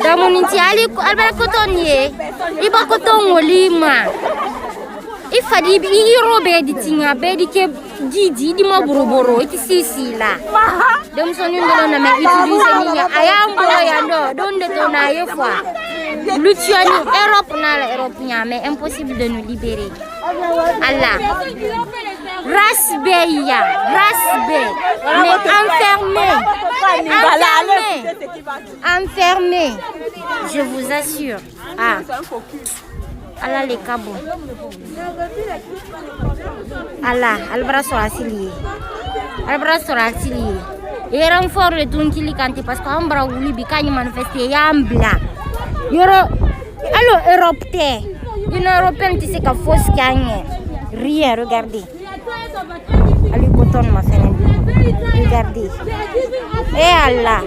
Damuninti ali albakotonye. Iba koton olima. Ifadi bi robe di tinga be di ke didi di maburuboro iti sisila. Dem sonu ndelo na me utiliser ni ayambo ya ndo donde to na yefwa. Luciani Europe na la Europe nya mais impossible de nous libérer. Allah. Rasbeya, rasbe. Mais enfermé. Je vous assure. Ah. Allah les cabos. Allah, albrasso asili. Albrasso asili. Et renfort le tunkili kanti parce que ambra wuli bikani manifester yambla. Yoro allo Europe te. Une européenne qui sait qu'à fausse gagne. Rien, regardez. Allez, bouton ma fenêtre. Regardez. Et Allah.